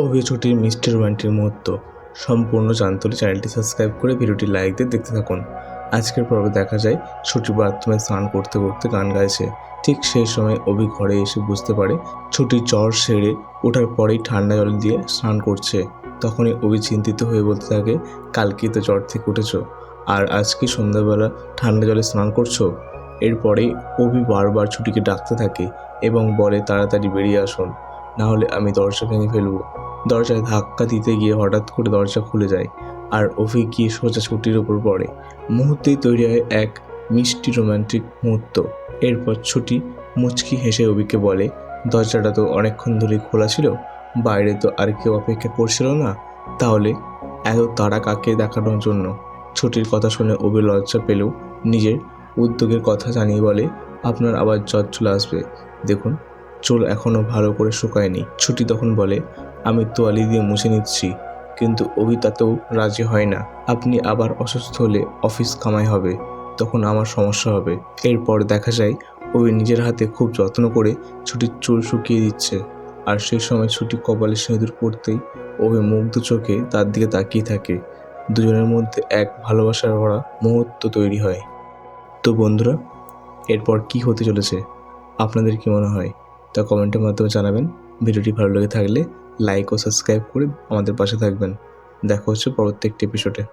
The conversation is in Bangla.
অভি ছুটির মিষ্টি রোমান্টিক মুহূর্ত সম্পূর্ণ জানতে হলে চ্যানেলটি সাবস্ক্রাইব করে ভিডিওটি লাইক দিয়ে দেখতে থাকুন। আজকের পর্বে দেখা যায় ছুটি বাথরুমে স্নান করতে করতে গান গাইছে। ঠিক সেই সময় অভি ঘরে এসে বুঝতে পারে ছুটির জ্বর সেরে ওঠার পরেই ঠান্ডা জল দিয়ে স্নান করছে। তখনই অভি চিন্তিত হয়ে বলতে থাকে, কালকেই তো জ্বর থেকে উঠেছো আর আজকে সন্ধ্যাবেলা ঠান্ডা জলে স্নান করছো। এরপরেই অভি বারবার ছুটিকে ডাকতে থাকে এবং বলে তাড়াতাড়ি বেরিয়ে আসুন, না হলে আমি দরজা ভেঙে ফেলবো। দরজায় ধাক্কা দিতে গিয়ে হঠাৎ করে দরজা খুলে যায় আর অভি গিয়ে সোজা ছুটির ওপর পড়ে। মুহূর্তেই তৈরি হয় এক মিষ্টি রোমান্টিক মুহূর্ত। এরপর ছুটি মুচকি হেসে অভিকে বলে, দরজাটা তো অনেকক্ষণ ধরেই খোলা ছিল, বাইরে তো আর কেউ অপেক্ষা করছিল না, তাহলে এত তাড়া কাকে দেখানোর জন্য? ছুটির কথা শুনে অভি লজ্জা পেলেও নিজের উদ্যোগের কথা জানিয়ে বলে, আপনার আবার জ্বর চলে আসবে, দেখুন চুল এখনও ভালো করে শুকায়নি। ছুটি তখন বলে, আমি তোয়ালি দিয়ে মুছে নিচ্ছি, কিন্তু অভি তাতেও রাজি হয় না। আপনি আবার অসুস্থ হলে অফিস কামাই হবে, তখন আমার সমস্যা হবে। এরপর দেখা যায় অভি নিজের হাতে খুব যত্ন করে ছুটির চুল শুকিয়ে দিচ্ছে। আর সেই সময় ছুটি কপালে সিঁদুর পড়তেই অভি মুগ্ধ চোখে তার দিকে তাকিয়ে থাকে। দুজনের মধ্যে এক ভালোবাসার ভরা মুহূর্ত তৈরি হয়। তো বন্ধুরা, এরপর কি হতে চলেছে আপনাদের কি মনে হয় তা কমেন্টের মাধ্যমে জানাবেন। ভিডিওটি ভালো লেগে থাকলে লাইক ও সাবস্ক্রাইব করে আমাদের পাশে থাকবেন। দেখা হচ্ছে পরবর্তী একটি এপিসোডে।